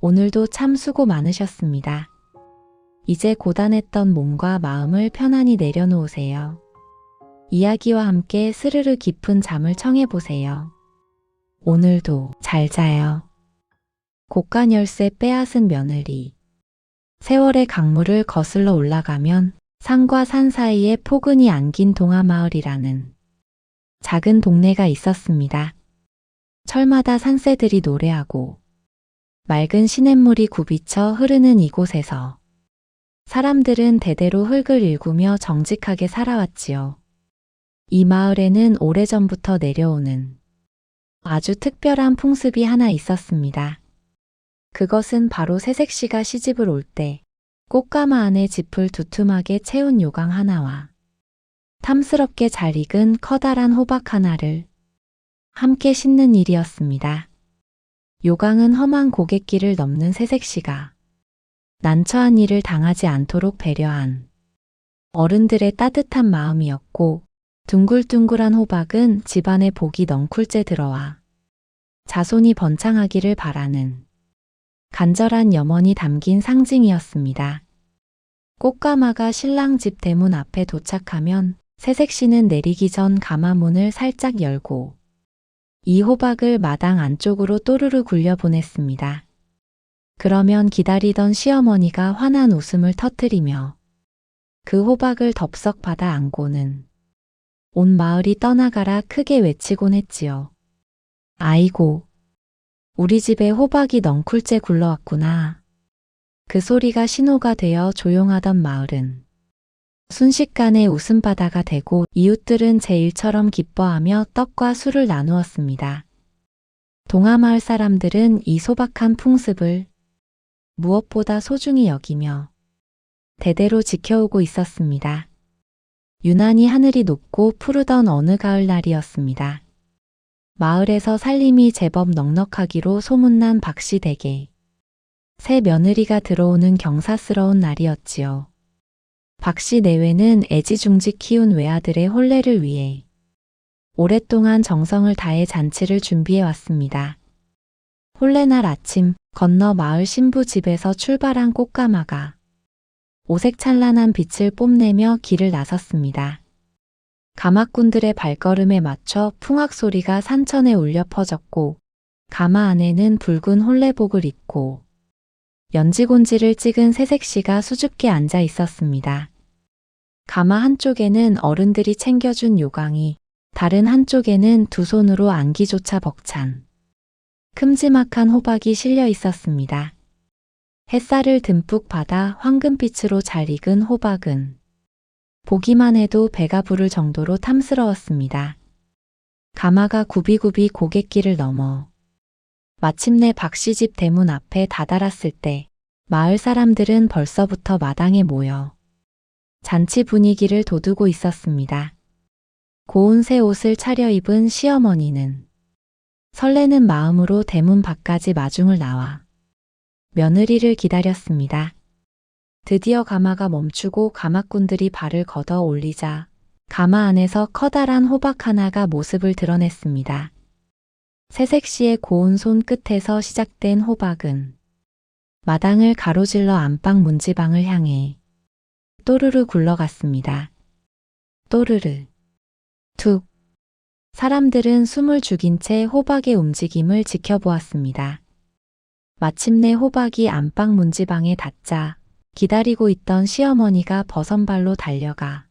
오늘도 참 수고 많으셨습니다. 이제 고단했던 몸과 마음을 편안히 내려놓으세요. 이야기와 함께 스르르 깊은 잠을 청해보세요. 오늘도 잘 자요. 곡간 열쇠 빼앗은 며느리. 세월의 강물을 거슬러 올라가면 산과 산 사이에 포근히 안긴 동화마을이라는 작은 동네가 있었습니다. 철마다 산새들이 노래하고 맑은 시냇물이 굽이쳐 흐르는 이곳에서 사람들은 대대로 흙을 일구며 정직하게 살아왔지요. 이 마을에는 오래전부터 내려오는 아주 특별한 풍습이 하나 있었습니다. 그것은 바로 새색시가 시집을 올 때 꽃가마 안에 짚을 두툼하게 채운 요강 하나와 탐스럽게 잘 익은 커다란 호박 하나를 함께 싣는 일이었습니다. 요강은 험한 고갯길을 넘는 새색시가 난처한 일을 당하지 않도록 배려한 어른들의 따뜻한 마음이었고, 둥글둥글한 호박은 집안에 복이 넝쿨째 들어와 자손이 번창하기를 바라는 간절한 염원이 담긴 상징이었습니다. 꽃가마가 신랑 집 대문 앞에 도착하면 새색시는 내리기 전 가마문을 살짝 열고 이 호박을 마당 안쪽으로 또르르 굴려보냈습니다. 그러면 기다리던 시어머니가 환한 웃음을 터뜨리며 그 호박을 덥석 받아 안고는 온 마을이 떠나가라 크게 외치곤 했지요. 아이고, 우리 집에 호박이 넝쿨째 굴러왔구나. 그 소리가 신호가 되어 조용하던 마을은 순식간에 웃음바다가 되고 이웃들은 제 일처럼 기뻐하며 떡과 술을 나누었습니다. 동화마을 사람들은 이 소박한 풍습을 무엇보다 소중히 여기며 대대로 지켜오고 있었습니다. 유난히 하늘이 높고 푸르던 어느 가을날이었습니다. 마을에서 살림이 제법 넉넉하기로 소문난 박씨 댁에 새 며느리가 들어오는 경사스러운 날이었지요. 박씨 내외는 애지중지 키운 외아들의 혼례를 위해 오랫동안 정성을 다해 잔치를 준비해 왔습니다. 혼례날 아침 건너 마을 신부 집에서 출발한 꽃가마가 오색찬란한 빛을 뽐내며 길을 나섰습니다. 가마꾼들의 발걸음에 맞춰 풍악 소리가 산천에 울려 퍼졌고, 가마 안에는 붉은 혼례복을 입고 연지곤지를 찍은 새색시가 수줍게 앉아 있었습니다. 가마 한쪽에는 어른들이 챙겨준 요강이, 다른 한쪽에는 두 손으로 안기조차 벅찬 큼지막한 호박이 실려 있었습니다. 햇살을 듬뿍 받아 황금빛으로 잘 익은 호박은 보기만 해도 배가 부를 정도로 탐스러웠습니다. 가마가 굽이굽이 고갯길을 넘어 마침내 박씨 집 대문 앞에 다다랐을 때 마을 사람들은 벌써부터 마당에 모여 잔치 분위기를 돋우고 있었습니다. 고운 새 옷을 차려입은 시어머니는 설레는 마음으로 대문 밖까지 마중을 나와 며느리를 기다렸습니다. 드디어 가마가 멈추고 가마꾼들이 발을 걷어 올리자 가마 안에서 커다란 호박 하나가 모습을 드러냈습니다. 새색시의 고운 손 끝에서 시작된 호박은 마당을 가로질러 안방 문지방을 향해 또르르 굴러갔습니다. 또르르, 툭. 사람들은 숨을 죽인 채 호박의 움직임을 지켜보았습니다. 마침내 호박이 안방 문지방에 닿자 기다리고 있던 시어머니가 버선발로 달려가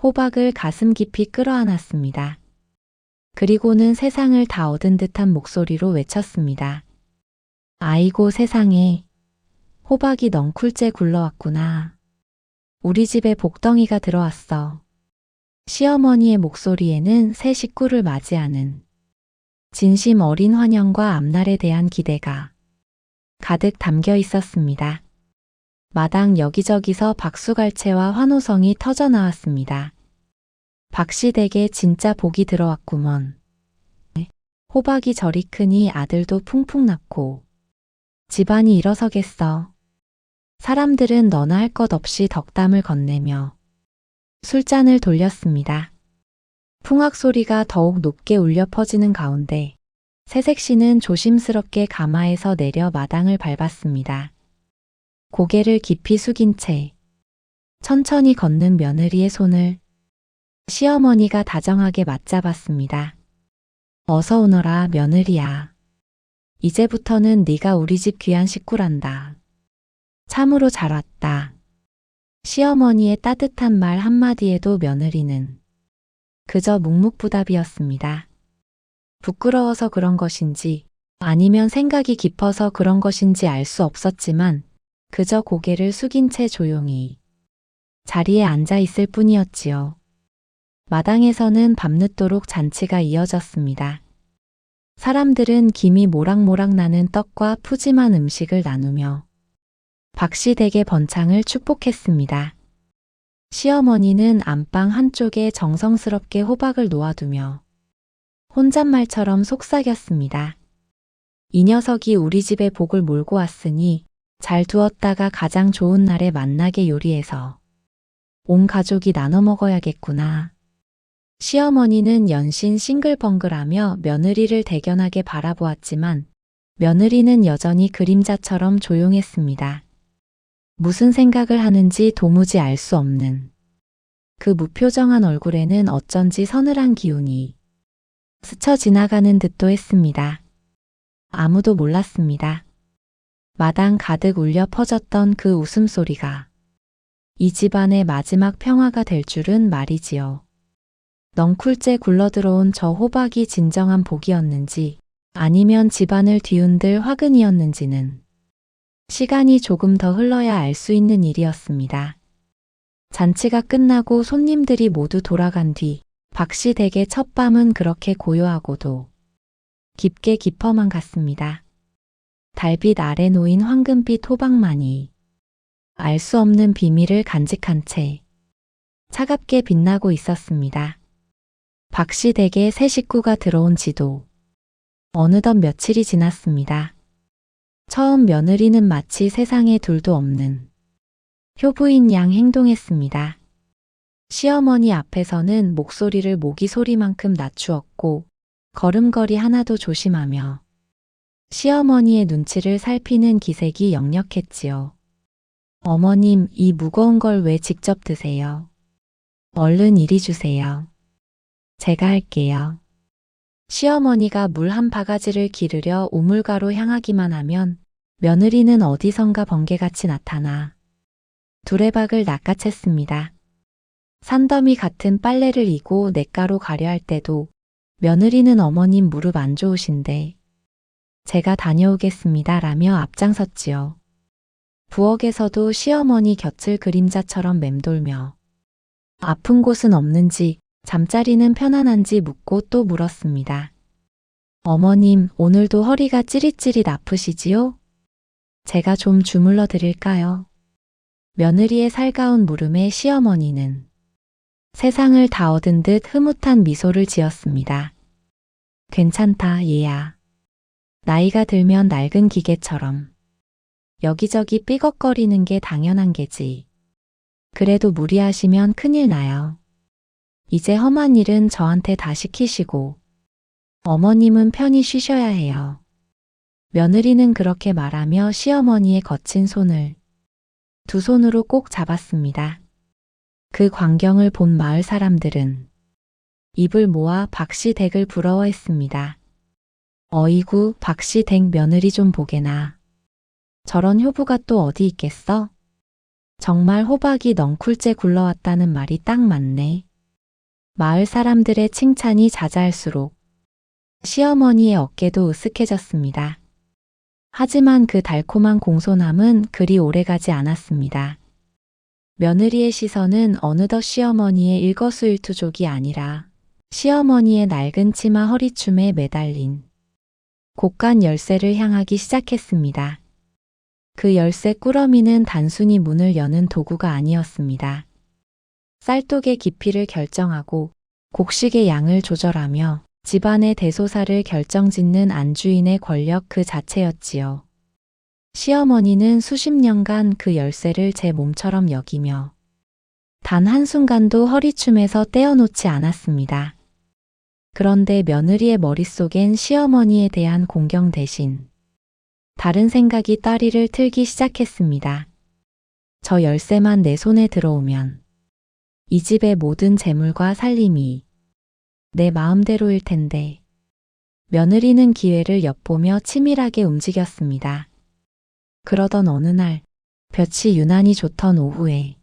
호박을 가슴 깊이 끌어안았습니다. 그리고는 세상을 다 얻은 듯한 목소리로 외쳤습니다. 아이고 세상에, 호박이 넝쿨째 굴러왔구나. 우리 집에 복덩이가 들어왔어. 시어머니의 목소리에는 새 식구를 맞이하는 진심 어린 환영과 앞날에 대한 기대가 가득 담겨 있었습니다. 마당 여기저기서 박수갈채와 환호성이 터져 나왔습니다. 박씨 댁에 진짜 복이 들어왔구먼. 호박이 저리 크니 아들도 풍풍 낳고 집안이 일어서겠어. 사람들은 너나 할 것 없이 덕담을 건네며 술잔을 돌렸습니다. 풍악 소리가 더욱 높게 울려 퍼지는 가운데 새색 씨는 조심스럽게 가마에서 내려 마당을 밟았습니다. 고개를 깊이 숙인 채 천천히 걷는 며느리의 손을 시어머니가 다정하게 맞잡았습니다. 어서 오너라 며느리야. 이제부터는 네가 우리 집 귀한 식구란다. 참으로 잘 왔다. 시어머니의 따뜻한 말 한마디에도 며느리는 그저 묵묵부답이었습니다. 부끄러워서 그런 것인지 아니면 생각이 깊어서 그런 것인지 알 수 없었지만 그저 고개를 숙인 채 조용히 자리에 앉아 있을 뿐이었지요. 마당에서는 밤늦도록 잔치가 이어졌습니다. 사람들은 김이 모락모락 나는 떡과 푸짐한 음식을 나누며 박씨 댁의 번창을 축복했습니다. 시어머니는 안방 한쪽에 정성스럽게 호박을 놓아두며 혼잣말처럼 속삭였습니다. 이 녀석이 우리 집에 복을 몰고 왔으니 잘 두었다가 가장 좋은 날에 만나게 요리해서 온 가족이 나눠 먹어야겠구나. 시어머니는 연신 싱글벙글하며 며느리를 대견하게 바라보았지만 며느리는 여전히 그림자처럼 조용했습니다. 무슨 생각을 하는지 도무지 알 수 없는 그 무표정한 얼굴에는 어쩐지 서늘한 기운이 스쳐 지나가는 듯도 했습니다. 아무도 몰랐습니다. 마당 가득 울려 퍼졌던 그 웃음소리가 이 집안의 마지막 평화가 될 줄은 말이지요. 넝쿨째 굴러들어온 저 호박이 진정한 복이었는지 아니면 집안을 뒤흔들 화근이었는지는 시간이 조금 더 흘러야 알 수 있는 일이었습니다. 잔치가 끝나고 손님들이 모두 돌아간 뒤 박씨 댁의 첫 밤은 그렇게 고요하고도 깊게 깊어만 갔습니다. 달빛 아래 놓인 황금빛 호박만이 알 수 없는 비밀을 간직한 채 차갑게 빛나고 있었습니다. 박씨 댁에 새 식구가 들어온 지도 어느덧 며칠이 지났습니다. 처음 며느리는 마치 세상에 둘도 없는 효부인 양 행동했습니다. 시어머니 앞에서는 목소리를 모기 소리만큼 낮추었고 걸음걸이 하나도 조심하며 시어머니의 눈치를 살피는 기색이 역력했지요. 어머님, 이 무거운 걸 왜 직접 드세요? 얼른 이리 주세요. 제가 할게요. 시어머니가 물 한 바가지를 기르려 우물가로 향하기만 하면 며느리는 어디선가 번개같이 나타나 두레박을 낚아챘습니다. 산더미 같은 빨래를 이고 냇가로 가려 할 때도 며느리는 어머님 무릎 안 좋으신데 제가 다녀오겠습니다 라며 앞장섰지요. 부엌에서도 시어머니 곁을 그림자처럼 맴돌며 아픈 곳은 없는지 잠자리는 편안한지 묻고 또 물었습니다. 어머님, 오늘도 허리가 찌릿찌릿 아프시지요? 제가 좀 주물러 드릴까요? 며느리의 살가운 물음에 시어머니는 세상을 다 얻은 듯 흐뭇한 미소를 지었습니다. 괜찮다, 얘야. 나이가 들면 낡은 기계처럼 여기저기 삐걱거리는 게 당연한 게지. 그래도 무리하시면 큰일 나요. 이제 험한 일은 저한테 다 시키시고 어머님은 편히 쉬셔야 해요. 며느리는 그렇게 말하며 시어머니의 거친 손을 두 손으로 꼭 잡았습니다. 그 광경을 본 마을 사람들은 입을 모아 박씨 댁을 부러워했습니다. 어이구, 박씨 댁 며느리 좀 보게나. 저런 효부가 또 어디 있겠어? 정말 호박이 넝쿨째 굴러왔다는 말이 딱 맞네. 마을 사람들의 칭찬이 잦아할수록 시어머니의 어깨도 으쓱해졌습니다. 하지만 그 달콤한 공손함은 그리 오래가지 않았습니다. 며느리의 시선은 어느덧 시어머니의 일거수일투족이 아니라 시어머니의 낡은 치마 허리춤에 매달린 곡간 열쇠를 향하기 시작했습니다. 그 열쇠 꾸러미는 단순히 문을 여는 도구가 아니었습니다. 쌀독의 깊이를 결정하고 곡식의 양을 조절하며 집안의 대소사를 결정짓는 안주인의 권력 그 자체였지요. 시어머니는 수십 년간 그 열쇠를 제 몸처럼 여기며 단 한순간도 허리춤에서 떼어놓지 않았습니다. 그런데 며느리의 머릿속엔 시어머니에 대한 공경 대신 다른 생각이 따리를 틀기 시작했습니다. 저 열쇠만 내 손에 들어오면 이 집의 모든 재물과 살림이 내 마음대로일 텐데. 며느리는 기회를 엿보며 치밀하게 움직였습니다. 그러던 어느 날 볕이 유난히 좋던 오후에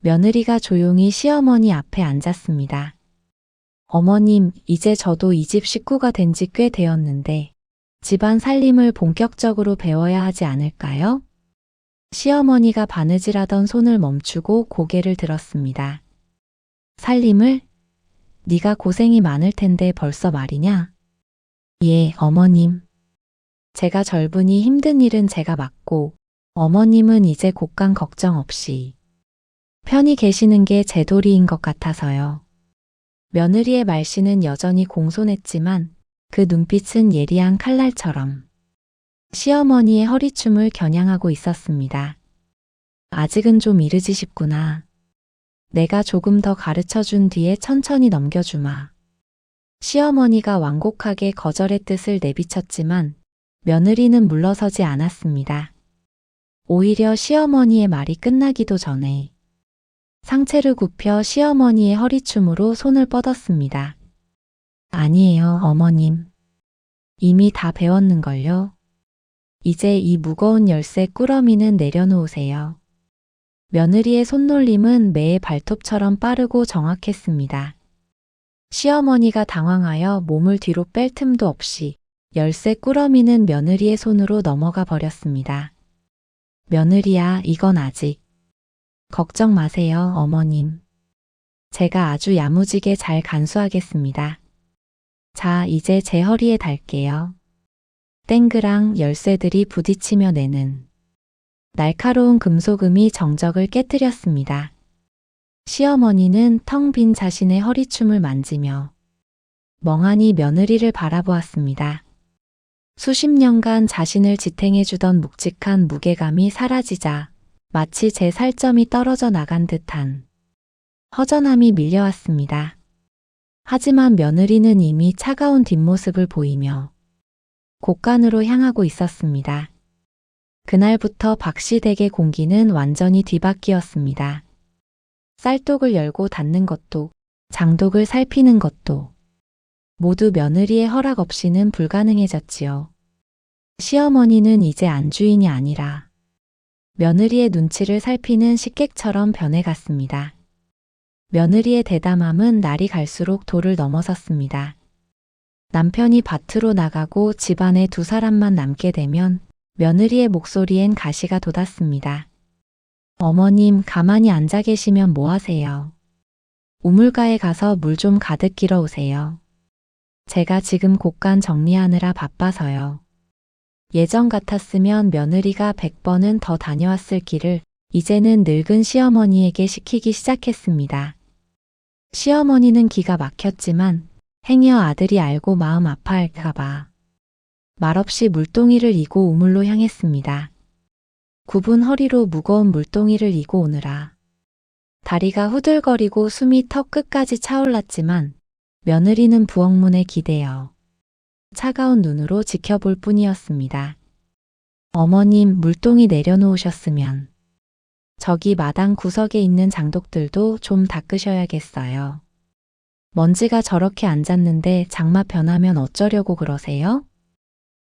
며느리가 조용히 시어머니 앞에 앉았습니다. 어머님, 이제 저도 이 집 식구가 된 지 꽤 되었는데 집안 살림을 본격적으로 배워야 하지 않을까요? 시어머니가 바느질하던 손을 멈추고 고개를 들었습니다. 살림을? 네가 고생이 많을 텐데 벌써 말이냐? 예, 어머님. 제가 젊으니 힘든 일은 제가 맡고 어머님은 이제 곡간 걱정 없이 편히 계시는 게 제 도리인 것 같아서요. 며느리의 말씨는 여전히 공손했지만 그 눈빛은 예리한 칼날처럼 시어머니의 허리춤을 겨냥하고 있었습니다. 아직은 좀 이르지 싶구나. 내가 조금 더 가르쳐 준 뒤에 천천히 넘겨주마. 시어머니가 완곡하게 거절의 뜻을 내비쳤지만 며느리는 물러서지 않았습니다. 오히려 시어머니의 말이 끝나기도 전에 상체를 굽혀 시어머니의 허리춤으로 손을 뻗었습니다. 아니에요, 어머님. 이미 다 배웠는걸요. 이제 이 무거운 열쇠 꾸러미는 내려놓으세요. 며느리의 손놀림은 매의 발톱처럼 빠르고 정확했습니다. 시어머니가 당황하여 몸을 뒤로 뺄 틈도 없이 열쇠 꾸러미는 며느리의 손으로 넘어가 버렸습니다. 며느리야, 이건 아직. 걱정 마세요, 어머님. 제가 아주 야무지게 잘 간수하겠습니다. 자, 이제 제 허리에 달게요. 땡그랑 열쇠들이 부딪히며 내는 날카로운 금속음이 정적을 깨뜨렸습니다. 시어머니는 텅 빈 자신의 허리춤을 만지며 멍하니 며느리를 바라보았습니다. 수십 년간 자신을 지탱해주던 묵직한 무게감이 사라지자 마치 제 살점이 떨어져 나간 듯한 허전함이 밀려왔습니다. 하지만 며느리는 이미 차가운 뒷모습을 보이며 곳간으로 향하고 있었습니다. 그날부터 박씨 댁의 공기는 완전히 뒤바뀌었습니다. 쌀독을 열고 닫는 것도, 장독을 살피는 것도 모두 며느리의 허락 없이는 불가능해졌지요. 시어머니는 이제 안주인이 아니라 며느리의 눈치를 살피는 식객처럼 변해갔습니다. 며느리의 대담함은 날이 갈수록 도를 넘어섰습니다. 남편이 밭으로 나가고 집안에 두 사람만 남게 되면 며느리의 목소리엔 가시가 돋았습니다. 어머님, 가만히 앉아 계시면 뭐 하세요? 우물가에 가서 물 좀 가득 길어 오세요. 제가 지금 곳간 정리하느라 바빠서요. 예전 같았으면 며느리가 100번은 더 다녀왔을 길을 이제는 늙은 시어머니에게 시키기 시작했습니다. 시어머니는 기가 막혔지만 행여 아들이 알고 마음 아파할까봐 말없이 물동이를 이고 우물로 향했습니다. 굽은 허리로 무거운 물동이를 이고 오느라 다리가 후들거리고 숨이 턱 끝까지 차올랐지만 며느리는 부엌문에 기대어 차가운 눈으로 지켜볼 뿐이었습니다. 어머님, 물동이 내려놓으셨으면 저기 마당 구석에 있는 장독들도 좀 닦으셔야겠어요. 먼지가 저렇게 앉았는데 장마 변하면 어쩌려고 그러세요?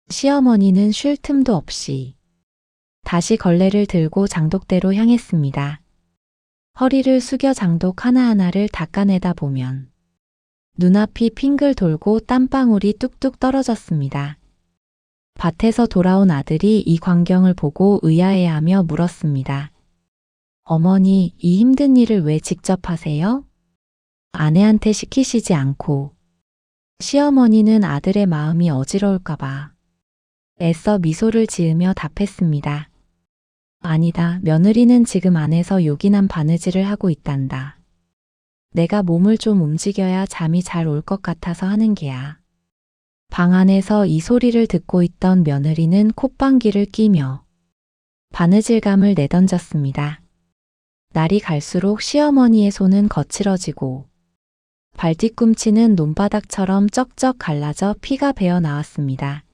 시어머니는 쉴 틈도 없이 다시 걸레를 들고 장독대로 향했습니다. 허리를 숙여 장독 하나하나를 닦아내다 보면 눈앞이 핑글 돌고 땀방울이 뚝뚝 떨어졌습니다. 밭에서 돌아온 아들이 이 광경을 보고 의아해하며 물었습니다. 어머니, 이 힘든 일을 왜 직접 하세요? 아내한테 시키시지 않고. 시어머니는 아들의 마음이 어지러울까봐 애써 미소를 지으며 답했습니다. 아니다, 며느리는 지금 안에서 요긴한 바느질을 하고 있단다. 내가 몸을 좀 움직여야 잠이 잘 올 것 같아서 하는 게야. 방 안에서 이 소리를 듣고 있던 며느리는 콧방귀를 끼며 바느질감을 내던졌습니다. 날이 갈수록 시어머니의 손은 거칠어지고 발뒤꿈치는 논바닥처럼 쩍쩍 갈라져 피가 배어 나왔습니다.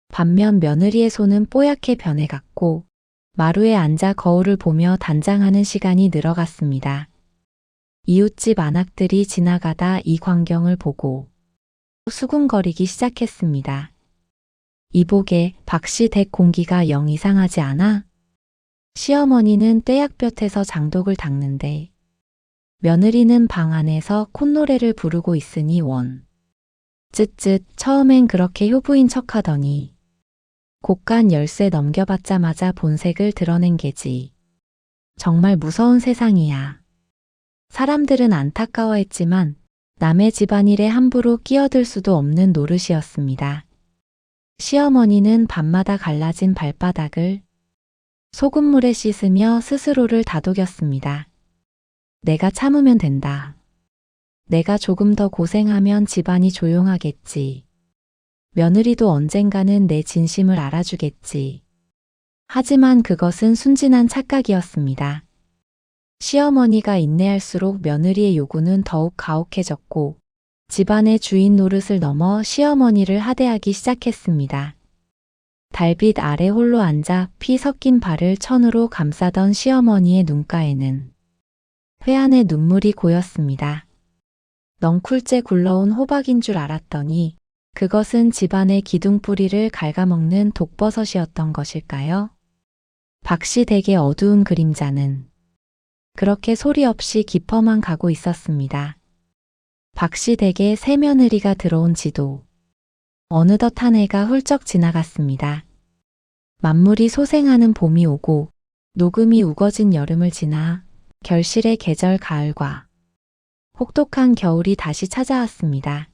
반면 며느리의 손은 뽀얗게 변해갔고 마루에 앉아 거울을 보며 단장하는 시간이 늘어갔습니다. 이웃집 안악들이 지나가다 이 광경을 보고 수군거리기 시작했습니다. 이보게 박씨 댁 공기가 영 이상하지 않아? 시어머니는 떼약볕에서 장독을 닦는데 며느리는 방 안에서 콧노래를 부르고 있으니 원. 쯧쯧 처음엔 그렇게 효부인 척하더니 곡간 10세 넘겨받자마자 본색을 드러낸 게지. 정말 무서운 세상이야. 사람들은 안타까워했지만 남의 집안일에 함부로 끼어들 수도 없는 노릇이었습니다. 시어머니는 밤마다 갈라진 발바닥을 소금물에 씻으며 스스로를 다독였습니다. 내가 참으면 된다. 내가 조금 더 고생하면 집안이 조용하겠지. 며느리도 언젠가는 내 진심을 알아주겠지. 하지만 그것은 순진한 착각이었습니다. 시어머니가 인내할수록 며느리의 요구는 더욱 가혹해졌고 집안의 주인 노릇을 넘어 시어머니를 하대하기 시작했습니다. 달빛 아래 홀로 앉아 피 섞인 발을 천으로 감싸던 시어머니의 눈가에는 회한의 눈물이 고였습니다. 넝쿨째 굴러온 호박인 줄 알았더니 그것은 집안의 기둥뿌리를 갉아먹는 독버섯이었던 것일까요? 박씨 댁의 어두운 그림자는 그렇게 소리 없이 깊어만 가고 있었습니다. 박씨 댁에 새 며느리가 들어온 지도 어느덧 한 해가 훌쩍 지나갔습니다. 만물이 소생하는 봄이 오고 녹음이 우거진 여름을 지나 결실의 계절 가을과 혹독한 겨울이 다시 찾아왔습니다.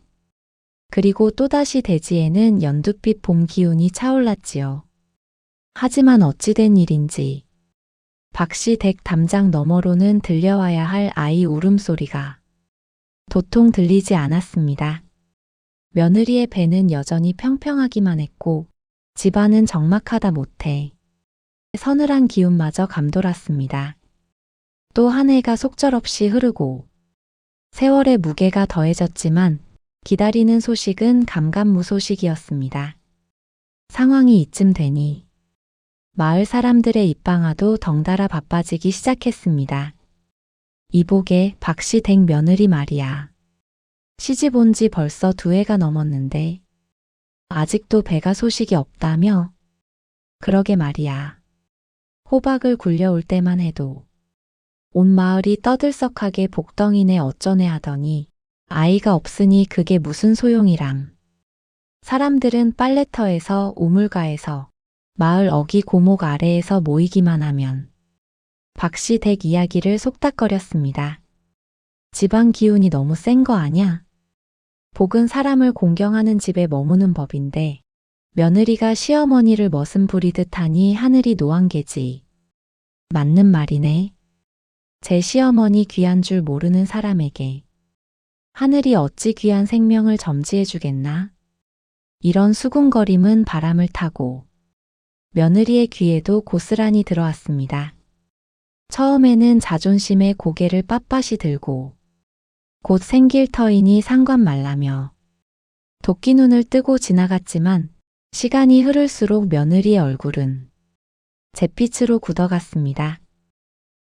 그리고 또다시 대지에는 연두빛 봄 기운이 차올랐지요. 하지만 어찌된 일인지 박씨 댁 담장 너머로는 들려와야 할 아이 울음소리가 도통 들리지 않았습니다. 며느리의 배는 여전히 평평하기만 했고 집안은 적막하다 못해 서늘한 기운마저 감돌았습니다. 또 한 해가 속절없이 흐르고 세월의 무게가 더해졌지만 기다리는 소식은 감감무소식이었습니다. 상황이 이쯤 되니 마을 사람들의 입방아도 덩달아 바빠지기 시작했습니다. 이보게 박씨 댁 며느리 말이야. 시집 온 지 벌써 2해가 넘었는데 아직도 배가 소식이 없다며? 그러게 말이야. 호박을 굴려올 때만 해도 온 마을이 떠들썩하게 복덩이네 어쩌네 하더니 아이가 없으니 그게 무슨 소용이람. 사람들은 빨래터에서 우물가에서 마을 어기 고목 아래에서 모이기만 하면 박씨 댁 이야기를 속닥거렸습니다. 집안 기운이 너무 센 거 아냐? 복은 사람을 공경하는 집에 머무는 법인데 며느리가 시어머니를 머슴 부리듯 하니 하늘이 노안개지. 맞는 말이네. 제 시어머니 귀한 줄 모르는 사람에게 하늘이 어찌 귀한 생명을 점지해 주겠나? 이런 수군거림은 바람을 타고 며느리의 귀에도 고스란히 들어왔습니다. 처음에는 자존심에 고개를 빳빳이 들고 곧 생길 터이니 상관 말라며 도끼 눈을 뜨고 지나갔지만 시간이 흐를수록 며느리의 얼굴은 잿빛으로 굳어갔습니다.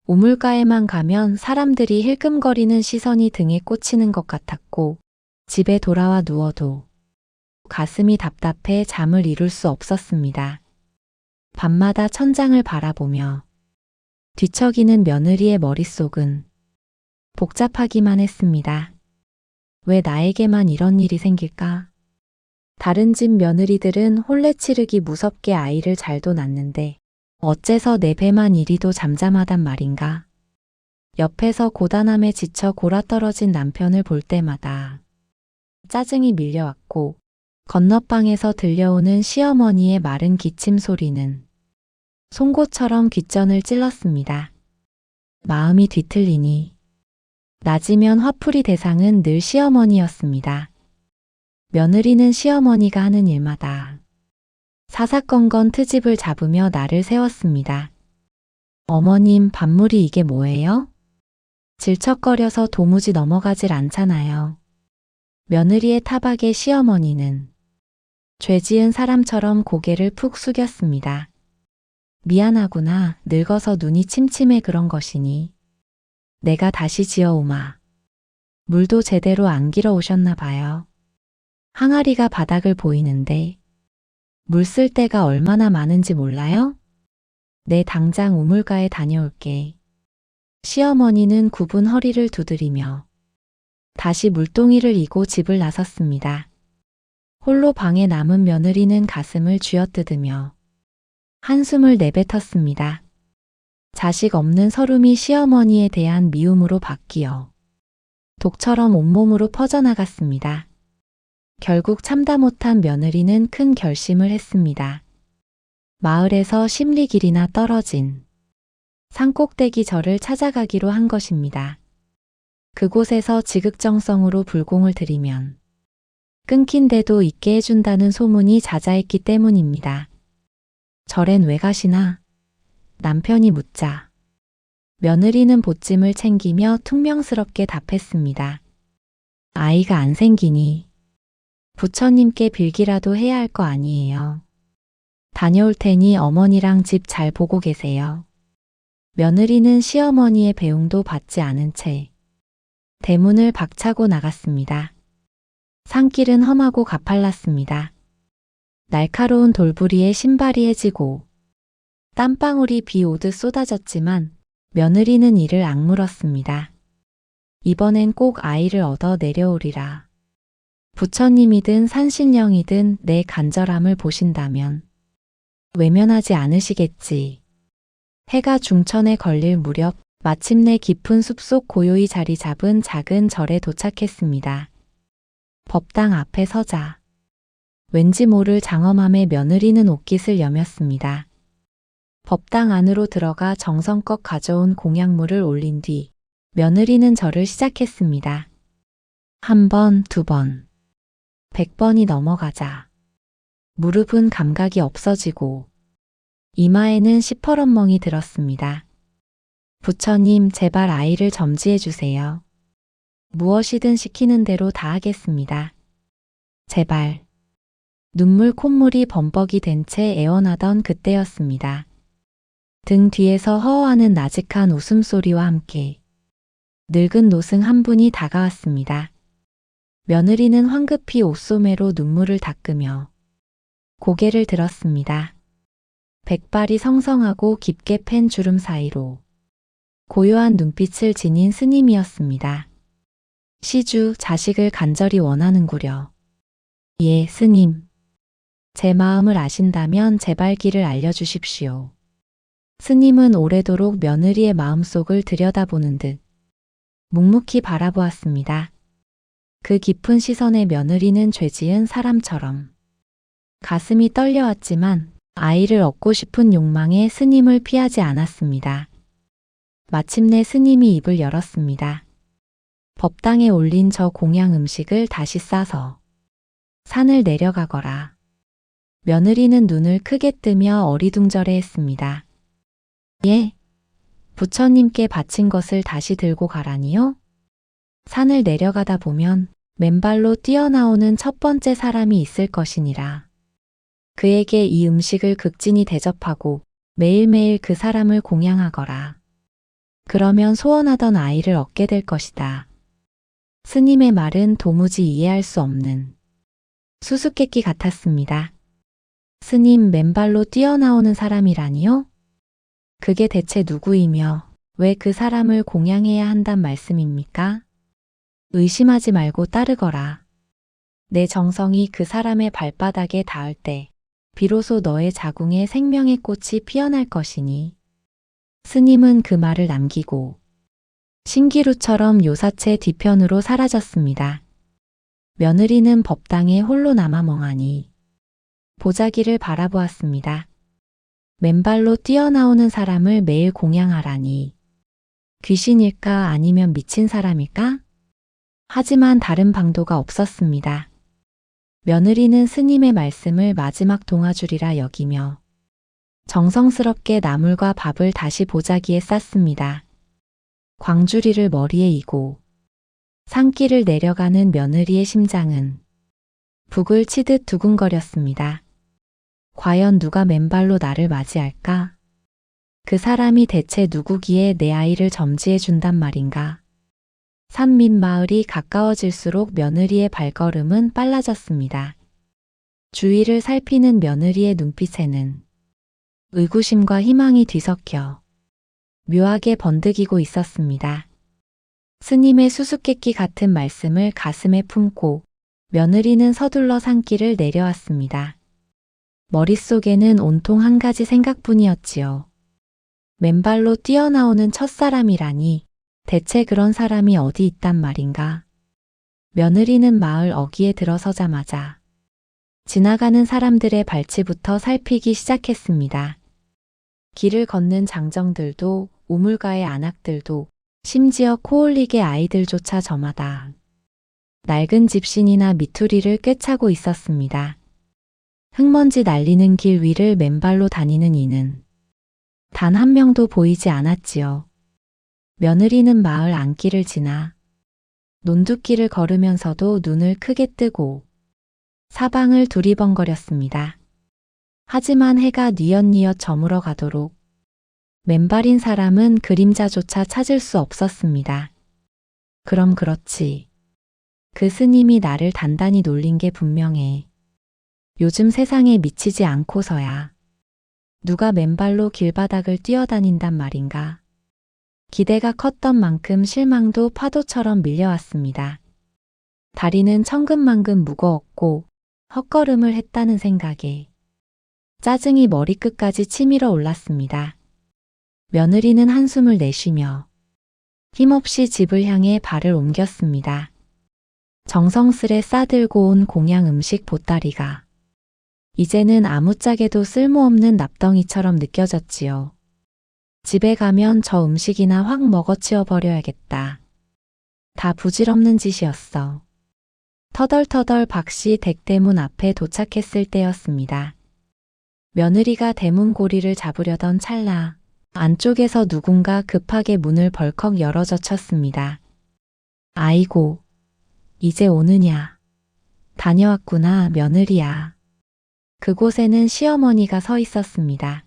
우물가에만 가면 사람들이 힐끔거리는 시선이 등에 꽂히는 것 같았고 집에 돌아와 누워도 가슴이 답답해 잠을 이룰 수 없었습니다. 밤마다 천장을 바라보며 뒤척이는 며느리의 머릿속은 복잡하기만 했습니다. 왜 나에게만 이런 일이 생길까? 다른 집 며느리들은 홀레 치르기 무섭게 아이를 잘도 낳는데 어째서 내 배만 이리도 잠잠하단 말인가? 옆에서 고단함에 지쳐 골아떨어진 남편을 볼 때마다 짜증이 밀려왔고 건너방에서 들려오는 시어머니의 마른 기침 소리는 송곳처럼 귓전을 찔렀습니다. 마음이 뒤틀리니 낮이면 화풀이 대상은 늘 시어머니였습니다. 며느리는 시어머니가 하는 일마다 사사건건 트집을 잡으며 나를 세웠습니다. 어머님, 밥물이 이게 뭐예요? 질척거려서 도무지 넘어가질 않잖아요. 며느리의 타박에 시어머니는 죄 지은 사람처럼 고개를 푹 숙였습니다. 미안하구나. 늙어서 눈이 침침해 그런 것이니. 내가 다시 지어오마. 물도 제대로 안 길어 오셨나 봐요. 항아리가 바닥을 보이는데 물 쓸 데가 얼마나 많은지 몰라요? 내 당장 우물가에 다녀올게. 시어머니는 굽은 허리를 두드리며 다시 물동이를 이고 집을 나섰습니다. 홀로 방에 남은 며느리는 가슴을 쥐어뜯으며 한숨을 내뱉었습니다. 자식 없는 서름이 시어머니에 대한 미움으로 바뀌어 독처럼 온몸으로 퍼져나갔습니다. 결국 참다 못한 며느리는 큰 결심을 했습니다. 마을에서 십리길이나 떨어진 산꼭대기 절을 찾아가기로 한 것입니다. 그곳에서 지극정성으로 불공을 들이면 끊긴 데도 있게 해준다는 소문이 자자했기 때문입니다. 절엔 왜 가시나? 남편이 묻자 며느리는 보찜을 챙기며 퉁명스럽게 답했습니다. 아이가 안 생기니 부처님께 빌기라도 해야 할 거 아니에요. 다녀올 테니 어머니랑 집 잘 보고 계세요. 며느리는 시어머니의 배웅도 받지 않은 채 대문을 박차고 나갔습니다. 산길은 험하고 가팔랐습니다. 날카로운 돌부리에 신발이 해지고 땀방울이 비 오듯 쏟아졌지만 며느리는 이를 악물었습니다. 이번엔 꼭 아이를 얻어 내려오리라. 부처님이든 산신령이든 내 간절함을 보신다면 외면하지 않으시겠지. 해가 중천에 걸릴 무렵 마침내 깊은 숲속 고요히 자리 잡은 작은 절에 도착했습니다. 법당 앞에 서자 왠지 모를 장엄함에 며느리는 옷깃을 여몄습니다. 법당 안으로 들어가 정성껏 가져온 공약물을 올린 뒤 며느리는 절을 시작했습니다. 1번, 2번, 100번이 넘어가자 무릎은 감각이 없어지고 이마에는 시퍼런멍이 들었습니다. 부처님, 제발 아이를 점지해 주세요. 무엇이든 시키는 대로 다 하겠습니다. 제발. 눈물 콧물이 범벅이 된 채 애원하던 그때였습니다. 등 뒤에서 허어하는 나직한 웃음소리와 함께 늙은 노승 한 분이 다가왔습니다. 며느리는 황급히 옷소매로 눈물을 닦으며 고개를 들었습니다. 백발이 성성하고 깊게 팬 주름 사이로 고요한 눈빛을 지닌 스님이었습니다. 시주, 자식을 간절히 원하는구려. 예, 스님. 제 마음을 아신다면 제발 길을 알려주십시오. 스님은 오래도록 며느리의 마음속을 들여다보는 듯 묵묵히 바라보았습니다. 그 깊은 시선에 며느리는 죄지은 사람처럼 가슴이 떨려왔지만 아이를 얻고 싶은 욕망에 스님을 피하지 않았습니다. 마침내 스님이 입을 열었습니다. 법당에 올린 저 공양 음식을 다시 싸서 산을 내려가거라. 며느리는 눈을 크게 뜨며 어리둥절해 했습니다. 예? 부처님께 바친 것을 다시 들고 가라니요? 산을 내려가다 보면 맨발로 뛰어나오는 첫 번째 사람이 있을 것이니라. 그에게 이 음식을 극진히 대접하고 매일매일 그 사람을 공양하거라. 그러면 소원하던 아이를 얻게 될 것이다. 스님의 말은 도무지 이해할 수 없는 수수께끼 같았습니다. 스님, 맨발로 뛰어나오는 사람이라니요? 그게 대체 누구이며 왜 그 사람을 공양해야 한단 말씀입니까? 의심하지 말고 따르거라. 내 정성이 그 사람의 발바닥에 닿을 때 비로소 너의 자궁에 생명의 꽃이 피어날 것이니. 스님은 그 말을 남기고 신기루처럼 요사체 뒤편으로 사라졌습니다. 며느리는 법당에 홀로 남아 멍하니 보자기를 바라보았습니다. 맨발로 뛰어나오는 사람을 매일 공양하라니. 귀신일까 아니면 미친 사람일까? 하지만 다른 방도가 없었습니다. 며느리는 스님의 말씀을 마지막 동아줄이라 여기며 정성스럽게 나물과 밥을 다시 보자기에 쌌습니다. 광주리를 머리에 이고 산길을 내려가는 며느리의 심장은 북을 치듯 두근거렸습니다. 과연 누가 맨발로 나를 맞이할까? 그 사람이 대체 누구기에 내 아이를 점지해 준단 말인가? 산 밑 마을이 가까워질수록 며느리의 발걸음은 빨라졌습니다. 주위를 살피는 며느리의 눈빛에는 의구심과 희망이 뒤섞여 묘하게 번득이고 있었습니다. 스님의 수수께끼 같은 말씀을 가슴에 품고 며느리는 서둘러 산길을 내려왔습니다. 머릿속에는 온통 한 가지 생각뿐이었지요. 맨발로 뛰어나오는 첫사람이라니 대체 그런 사람이 어디 있단 말인가. 며느리는 마을 어귀에 들어서자마자 지나가는 사람들의 발치부터 살피기 시작했습니다. 길을 걷는 장정들도 우물가의 안악들도 심지어 코올릭의 아이들조차 저마다 낡은 집신이나 미투리를 꿰차고 있었습니다. 흙먼지 날리는 길 위를 맨발로 다니는 이는 단 한 명도 보이지 않았지요. 며느리는 마을 안길을 지나 논두길을 걸으면서도 눈을 크게 뜨고 사방을 두리번거렸습니다. 하지만 해가 뉘엿뉘엿 저물어 가도록 맨발인 사람은 그림자조차 찾을 수 없었습니다. 그럼 그렇지. 그 스님이 나를 단단히 놀린 게 분명해. 요즘 세상에 미치지 않고서야 누가 맨발로 길바닥을 뛰어다닌단 말인가. 기대가 컸던 만큼 실망도 파도처럼 밀려왔습니다. 다리는 천근만근 무거웠고 헛걸음을 했다는 생각에 짜증이 머리끝까지 치밀어 올랐습니다. 며느리는 한숨을 내쉬며 힘없이 집을 향해 발을 옮겼습니다. 정성스레 싸들고 온 공양 음식 보따리가 이제는 아무짝에도 쓸모없는 납덩이처럼 느껴졌지요. 집에 가면 저 음식이나 확 먹어치워 버려야겠다. 다 부질없는 짓이었어. 터덜터덜 박씨 댁대문 앞에 도착했을 때였습니다. 며느리가 대문 고리를 잡으려던 찰나 안쪽에서 누군가 급하게 문을 벌컥 열어젖혔습니다. 아이고, 이제 오느냐. 다녀왔구나, 며느리야. 그곳에는 시어머니가 서 있었습니다.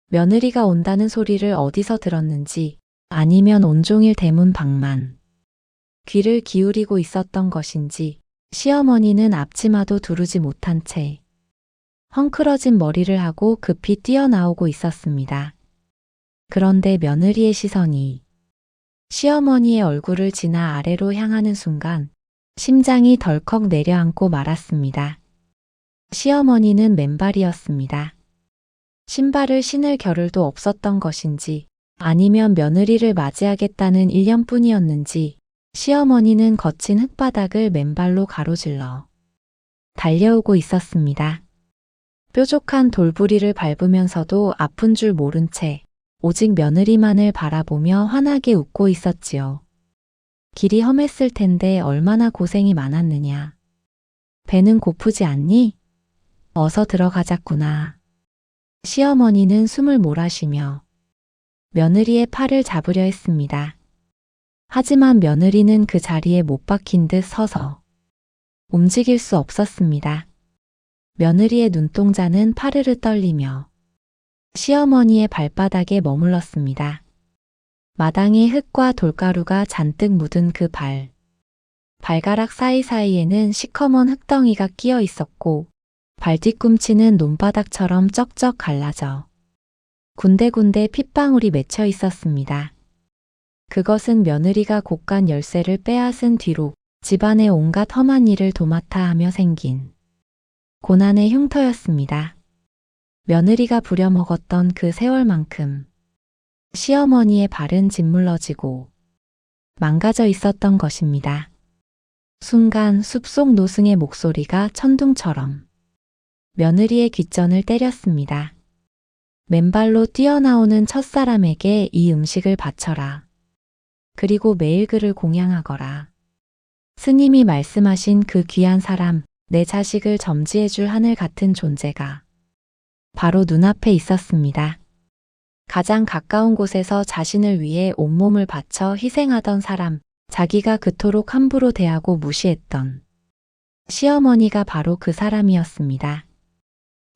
며느리가 온다는 소리를 어디서 들었는지 아니면 온종일 대문 밖만 귀를 기울이고 있었던 것인지 시어머니는 앞치마도 두르지 못한 채 헝클어진 머리를 하고 급히 뛰어나오고 있었습니다. 그런데 며느리의 시선이 시어머니의 얼굴을 지나 아래로 향하는 순간 심장이 덜컥 내려앉고 말았습니다. 시어머니는 맨발이었습니다. 신발을 신을 겨를도 없었던 것인지 아니면 며느리를 맞이하겠다는 일념뿐이었는지 시어머니는 거친 흙바닥을 맨발로 가로질러 달려오고 있었습니다. 뾰족한 돌부리를 밟으면서도 아픈 줄 모른 채 오직 며느리만을 바라보며 환하게 웃고 있었지요. 길이 험했을 텐데 얼마나 고생이 많았느냐. 배는 고프지 않니? 어서 들어가자꾸나. 시어머니는 숨을 몰아쉬며 며느리의 팔을 잡으려 했습니다. 하지만 며느리는 그 자리에 못 박힌 듯 서서 움직일 수 없었습니다. 며느리의 눈동자는 파르르 떨리며 시어머니의 발바닥에 머물렀습니다. 마당에 흙과 돌가루가 잔뜩 묻은 그 발가락 사이사이에는 시커먼 흙덩이가 끼어 있었고 발 뒤꿈치는 논바닥처럼 쩍쩍 갈라져 군데군데 핏방울이 맺혀 있었습니다. 그것은 며느리가 곳간 열쇠를 빼앗은 뒤로 집안의 온갖 험한 일을 도맡아 하며 생긴 고난의 흉터였습니다. 며느리가 부려먹었던 그 세월만큼 시어머니의 발은 짓물러지고 망가져 있었던 것입니다. 순간 숲속 노승의 목소리가 천둥처럼 며느리의 귓전을 때렸습니다. 맨발로 뛰어나오는 첫사람에게 이 음식을 바쳐라. 그리고 매일 그를 공양하거라. 스님이 말씀하신 그 귀한 사람, 내 자식을 점지해줄 하늘 같은 존재가 바로 눈앞에 있었습니다. 가장 가까운 곳에서 자신을 위해 온몸을 바쳐 희생하던 사람, 자기가 그토록 함부로 대하고 무시했던 시어머니가 바로 그 사람이었습니다.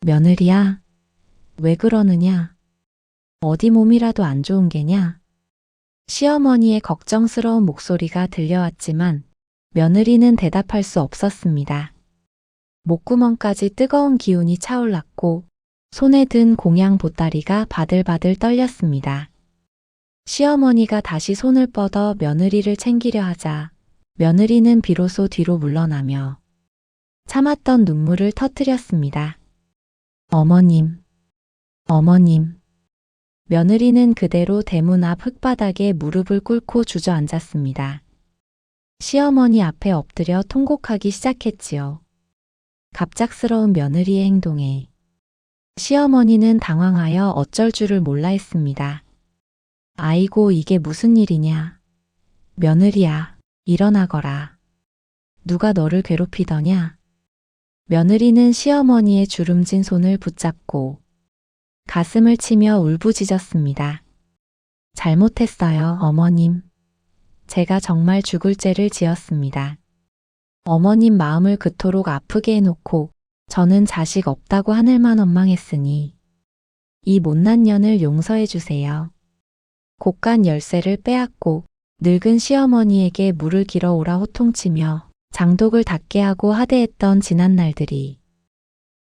며느리야, 왜 그러느냐? 어디 몸이라도 안 좋은 게냐? 시어머니의 걱정스러운 목소리가 들려왔지만 며느리는 대답할 수 없었습니다. 목구멍까지 뜨거운 기운이 차올랐고 손에 든 공양 보따리가 바들바들 떨렸습니다. 시어머니가 다시 손을 뻗어 며느리를 챙기려 하자 며느리는 비로소 뒤로 물러나며 참았던 눈물을 터뜨렸습니다. 어머님, 어머님. 며느리는 그대로 대문 앞 흙바닥에 무릎을 꿇고 주저앉았습니다. 시어머니 앞에 엎드려 통곡하기 시작했지요. 갑작스러운 며느리의 행동에 시어머니는 당황하여 어쩔 줄을 몰라 했습니다. 아이고, 이게 무슨 일이냐? 며느리야, 일어나거라. 누가 너를 괴롭히더냐? 며느리는 시어머니의 주름진 손을 붙잡고 가슴을 치며 울부짖었습니다. 잘못했어요, 어머님. 제가 정말 죽을 죄를 지었습니다. 어머님 마음을 그토록 아프게 해놓고 저는 자식 없다고 하늘만 원망했으니 이 못난 년을 용서해 주세요. 곳간 열쇠를 빼앗고 늙은 시어머니에게 물을 길어 오라 호통치며 장독을 닦게 하고 하대했던 지난 날들이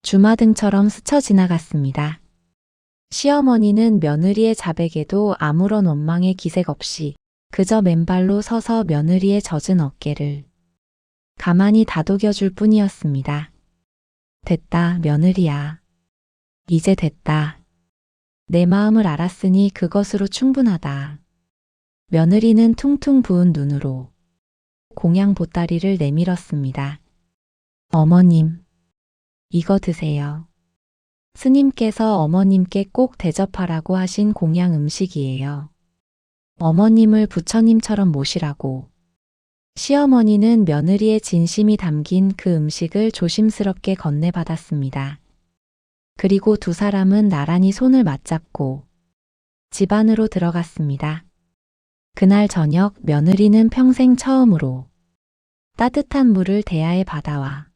주마등처럼 스쳐 지나갔습니다. 시어머니는 며느리의 자백에도 아무런 원망의 기색 없이 그저 맨발로 서서 며느리의 젖은 어깨를 가만히 다독여줄 뿐이었습니다. 됐다, 며느리야. 이제 됐다. 내 마음을 알았으니 그것으로 충분하다. 며느리는 퉁퉁 부은 눈으로 공양 보따리를 내밀었습니다. 어머님, 이거 드세요. 스님께서 어머님께 꼭 대접하라고 하신 공양 음식이에요. 어머님을 부처님처럼 모시라고. 시어머니는 며느리의 진심이 담긴 그 음식을 조심스럽게 건네받았습니다. 그리고 두 사람은 나란히 손을 맞잡고 집 안으로 들어갔습니다. 그날 저녁 며느리는 평생 처음으로 따뜻한 물을 대야에 받아와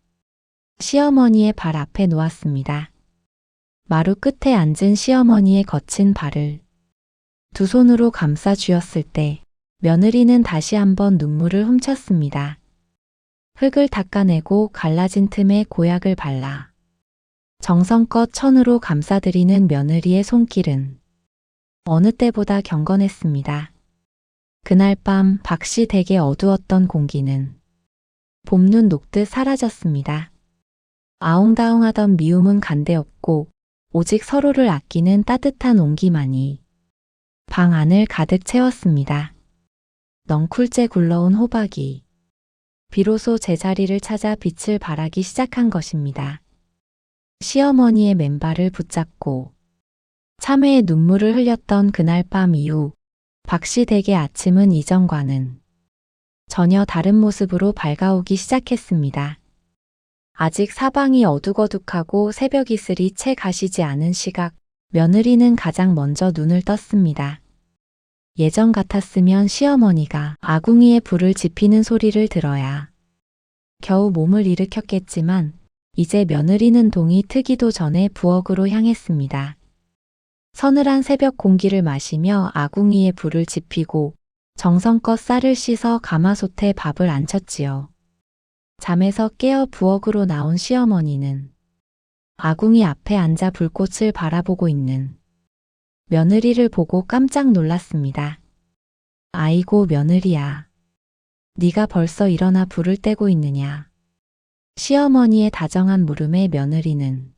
시어머니의 발 앞에 놓았습니다. 마루 끝에 앉은 시어머니의 거친 발을 두 손으로 감싸 쥐었을 때 며느리는 다시 한번 눈물을 훔쳤습니다. 흙을 닦아내고 갈라진 틈에 고약을 발라 정성껏 천으로 감싸들이는 며느리의 손길은 어느 때보다 경건했습니다. 그날 밤 박시 댁에 어두웠던 공기는 봄눈 녹듯 사라졌습니다. 아웅다웅하던 미움은 간데없고 오직 서로를 아끼는 따뜻한 온기만이 방 안을 가득 채웠습니다. 넝쿨째 굴러온 호박이 비로소 제자리를 찾아 빛을 발하기 시작한 것입니다. 시어머니의 맨발을 붙잡고 참회의 눈물을 흘렸던 그날 밤 이후 박씨 댁의 아침은 이전과는 전혀 다른 모습으로 밝아오기 시작했습니다. 아직 사방이 어둑어둑하고 새벽 이슬이 채 가시지 않은 시각, 며느리는 가장 먼저 눈을 떴습니다. 예전 같았으면 시어머니가 아궁이에 불을 지피는 소리를 들어야 겨우 몸을 일으켰겠지만 이제 며느리는 동이 트기도 전에 부엌으로 향했습니다. 서늘한 새벽 공기를 마시며 아궁이에 불을 지피고 정성껏 쌀을 씻어 가마솥에 밥을 안쳤지요. 잠에서 깨어 부엌으로 나온 시어머니는 아궁이 앞에 앉아 불꽃을 바라보고 있는 며느리를 보고 깜짝 놀랐습니다. 아이고 며느리야, 네가 벌써 일어나 불을 떼고 있느냐. 시어머니의 다정한 물음에 며느리는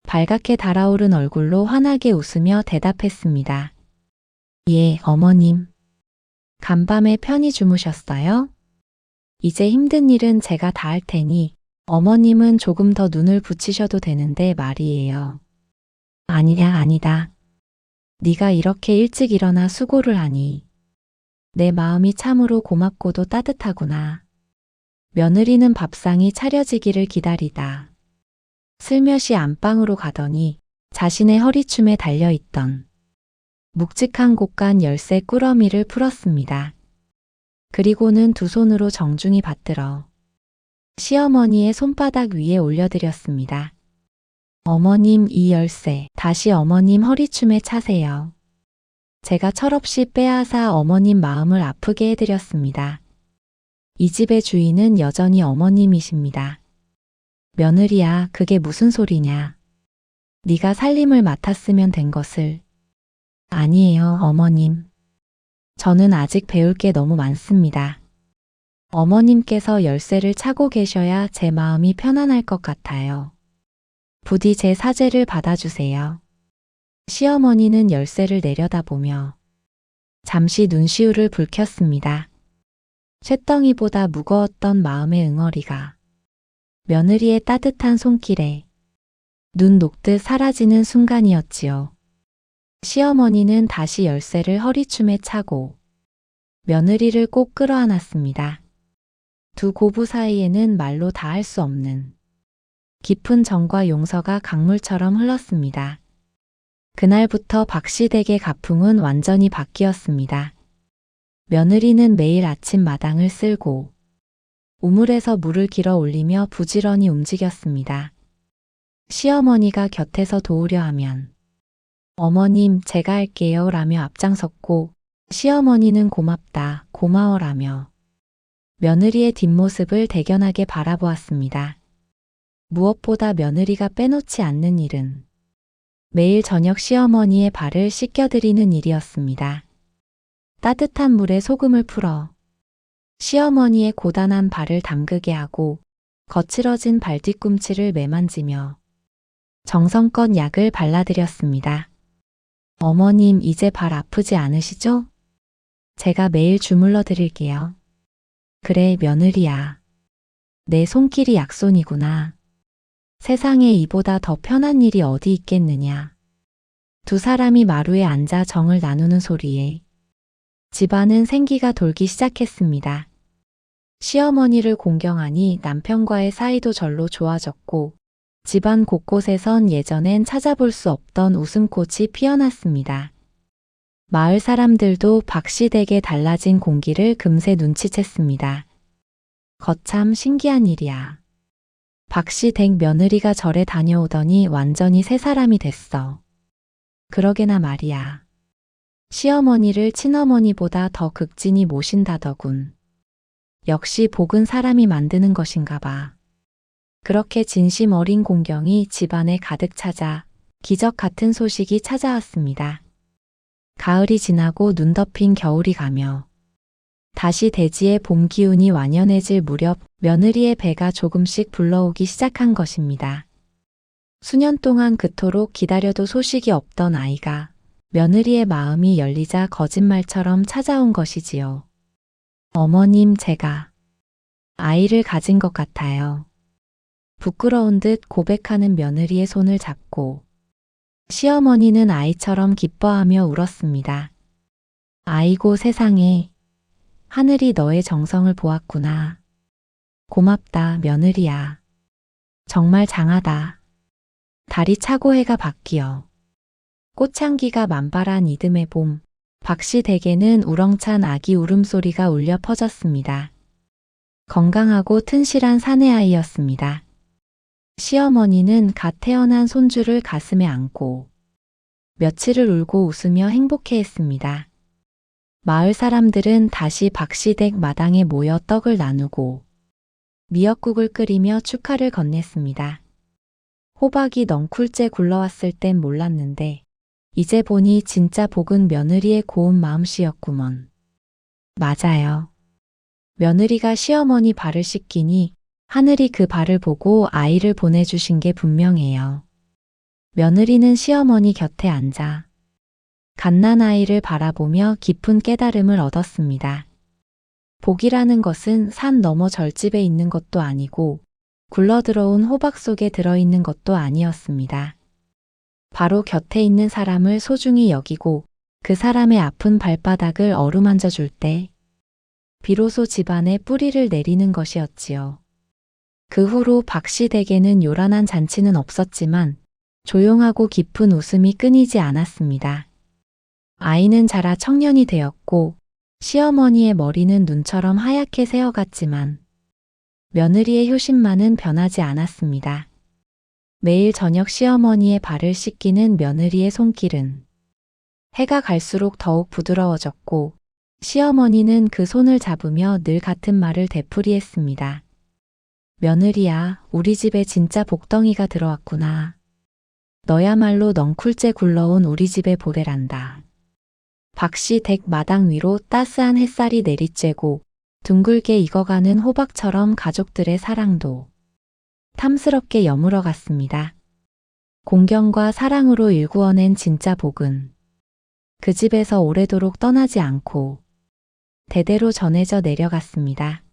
발갛게 달아오른 얼굴로 환하게 웃으며 대답했습니다. 예, 어머님. 간밤에 편히 주무셨어요? 이제 힘든 일은 제가 다 할 테니 어머님은 조금 더 눈을 붙이셔도 되는데 말이에요. 아니다. 네가 이렇게 일찍 일어나 수고를 하니 내 마음이 참으로 고맙고도 따뜻하구나. 며느리는 밥상이 차려지기를 기다리다 슬며시 안방으로 가더니 자신의 허리춤에 달려있던 묵직한 곳간 열쇠 꾸러미를 풀었습니다. 그리고는 두 손으로 정중히 받들어 시어머니의 손바닥 위에 올려드렸습니다. 어머님, 이 열쇠 다시 어머님 허리춤에 차세요. 제가 철없이 빼앗아 어머님 마음을 아프게 해드렸습니다. 이 집의 주인은 여전히 어머님이십니다. 며느리야, 그게 무슨 소리냐. 네가 살림을 맡았으면 된 것을. 아니에요, 어머님. 저는 아직 배울 게 너무 많습니다. 어머님께서 열쇠를 차고 계셔야 제 마음이 편안할 것 같아요. 부디 제 사죄를 받아주세요. 시어머니는 열쇠를 내려다보며 잠시 눈시울을 붉혔습니다. 쇳덩이보다 무거웠던 마음의 응어리가 며느리의 따뜻한 손길에 눈 녹듯 사라지는 순간이었지요. 시어머니는 다시 열쇠를 허리춤에 차고 며느리를 꼭 끌어안았습니다. 두 고부 사이에는 말로 다 할 수 없는 깊은 정과 용서가 강물처럼 흘렀습니다. 그날부터 박씨 댁의 가풍은 완전히 바뀌었습니다. 며느리는 매일 아침 마당을 쓸고 우물에서 물을 길어 올리며 부지런히 움직였습니다. 시어머니가 곁에서 도우려 하면 어머님, 제가 할게요 라며 앞장섰고 시어머니는 고맙다, 고마워라며 며느리의 뒷모습을 대견하게 바라보았습니다. 무엇보다 며느리가 빼놓지 않는 일은 매일 저녁 시어머니의 발을 씻겨드리는 일이었습니다. 따뜻한 물에 소금을 풀어 시어머니의 고단한 발을 담그게 하고 거칠어진 발 뒤꿈치를 매만지며 정성껏 약을 발라드렸습니다. 어머님, 이제 발 아프지 않으시죠? 제가 매일 주물러 드릴게요. 그래, 며느리야. 내 손길이 약손이구나. 세상에 이보다 더 편한 일이 어디 있겠느냐. 두 사람이 마루에 앉아 정을 나누는 소리에 집안은 생기가 돌기 시작했습니다. 시어머니를 공경하니 남편과의 사이도 절로 좋아졌고 집안 곳곳에선 예전엔 찾아볼 수 없던 웃음꽃이 피어났습니다. 마을 사람들도 박씨 댁의 달라진 공기를 금세 눈치챘습니다. 거참 신기한 일이야. 박씨 댁 며느리가 절에 다녀오더니 완전히 새 사람이 됐어. 그러게나 말이야. 시어머니를 친어머니보다 더 극진히 모신다더군. 역시 복은 사람이 만드는 것인가 봐. 그렇게 진심 어린 공경이 집안에 가득 차자 기적 같은 소식이 찾아왔습니다. 가을이 지나고 눈 덮인 겨울이 가며 다시 대지의 봄 기운이 완연해질 무렵 며느리의 배가 조금씩 불러오기 시작한 것입니다. 수년 동안 그토록 기다려도 소식이 없던 아이가 며느리의 마음이 열리자 거짓말처럼 찾아온 것이지요. 어머님, 제가 아이를 가진 것 같아요. 부끄러운 듯 고백하는 며느리의 손을 잡고 시어머니는 아이처럼 기뻐하며 울었습니다. 아이고 세상에, 하늘이 너의 정성을 보았구나. 고맙다, 며느리야. 정말 장하다. 달이 차고 해가 바뀌어 꽃향기가 만발한 이듬해 봄, 박씨 댁에는 우렁찬 아기 울음소리가 울려 퍼졌습니다. 건강하고 튼실한 사내아이였습니다. 시어머니는 갓 태어난 손주를 가슴에 안고 며칠을 울고 웃으며 행복해했습니다. 마을 사람들은 다시 박씨 댁 마당에 모여 떡을 나누고 미역국을 끓이며 축하를 건넸습니다. 호박이 넝쿨째 굴러왔을 땐 몰랐는데 이제 보니 진짜 복은 며느리의 고운 마음씨였구먼. 맞아요. 며느리가 시어머니 발을 씻기니 하늘이 그 발을 보고 아이를 보내주신 게 분명해요. 며느리는 시어머니 곁에 앉아 갓난아이를 바라보며 깊은 깨달음을 얻었습니다. 복이라는 것은 산 너머 절집에 있는 것도 아니고 굴러들어온 호박 속에 들어있는 것도 아니었습니다. 바로 곁에 있는 사람을 소중히 여기고 그 사람의 아픈 발바닥을 어루만져 줄 때 비로소 집안에 뿌리를 내리는 것이었지요. 그 후로 박씨 댁에는 요란한 잔치는 없었지만 조용하고 깊은 웃음이 끊이지 않았습니다. 아이는 자라 청년이 되었고 시어머니의 머리는 눈처럼 하얗게 새어갔지만 며느리의 효심만은 변하지 않았습니다. 매일 저녁 시어머니의 발을 씻기는 며느리의 손길은 해가 갈수록 더욱 부드러워졌고 시어머니는 그 손을 잡으며 늘 같은 말을 되풀이했습니다. 며느리야, 우리 집에 진짜 복덩이가 들어왔구나. 너야말로 넝쿨째 굴러온 우리 집의 보배란다. 박씨 댁 마당 위로 따스한 햇살이 내리쬐고 둥글게 익어가는 호박처럼 가족들의 사랑도 탐스럽게 여물어 갔습니다. 공경과 사랑으로 일구어낸 진짜 복은 그 집에서 오래도록 떠나지 않고 대대로 전해져 내려갔습니다.